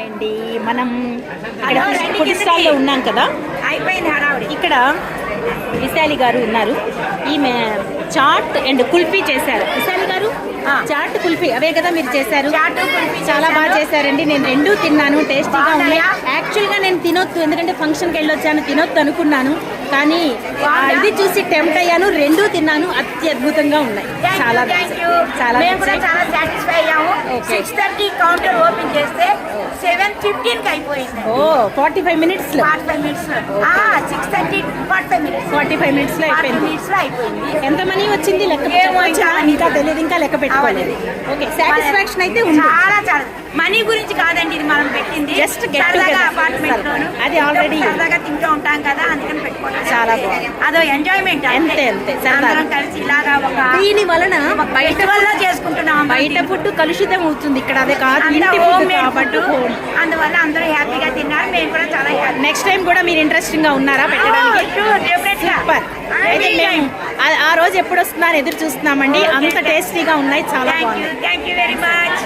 అండి మనం ఇక్కడ ఫుడ్ స్టాల్లో ఉన్నాం కదా. ఇక్కడ విశాలి గారు ఉన్నారు. ఈమె చాట్ అండ్ కుల్ఫీ చేశారు. విశాలి గారు చాట్ కుల్ఫీ అవే కదా మీరు చేశారు? చాలా బాగా చేశారండి. నేను రెండూ తిన్నాను, టేస్టీగా ఉన్నాయి. యాక్చువల్గా నేను తినొద్దు, ఎందుకంటే ఫంక్షన్కి వెళ్ళొచ్చాను, తినొద్దు అనుకున్నాను. కానీ ఇది చూసి టెంప్ట్ అయ్యాను, రెండూ తిన్నాను. అత్యద్భుతంగా ఉన్నాయి. చాలా చాలా సాటిస్ఫై అయ్యాము. 6:30 కౌంటర్ ఓపెన్ చేస్తే 7:15 అయిపోయింది. 45 మినిట్స్ లో 45 మినిట్స్ లో అయిపోయింది. ఎంత మనీ వచ్చింది లెక్క ఇంకా తెలియదు, ఇంకా లెక్క పెట్టుకోలేదు. ఓకే, సాటిస్ఫాక్షన్ అయితే ఉంది. చాలా మనీ గురించి కాదండి, ఇది మనం పెట్టింది జస్ట్ అపార్ట్మెంట్ లోను. అది ఆల్రెడీ సరదాగా తింటూ ఉంటాం కదా, అందుకని పెట్టుకోవడం చాలా బాగుంది. అదో ఎంజాయ్మెంట్. అంతే అందరం కలిసి ఇలాగా దీని వలన బయట వల్ల చేసుకుంటున్నాం. బయట ఫుడ్ కలుషితం అవుతుంది, ఇక్కడ అదే కాదు, ఇంటి ఫుడ్ కాబట్టి. అందువల్ల అందరూ హ్యాపీగా తిన్నారు, మేము కూడా చాలా హ్యాపీ. నెక్స్ట్ టైం కూడా మీరు ఇంట్రెస్టింగ్ గా ఉన్నారా పెట్టడానికి? సూపర్. అయితే మేము ఆ రోజు ఎప్పుడు వస్తున్నారో ఎదురు చూస్తున్నామండి. అంత టేస్టీగా ఉన్నాయి, చాలా బాగుంది. Thank you very much.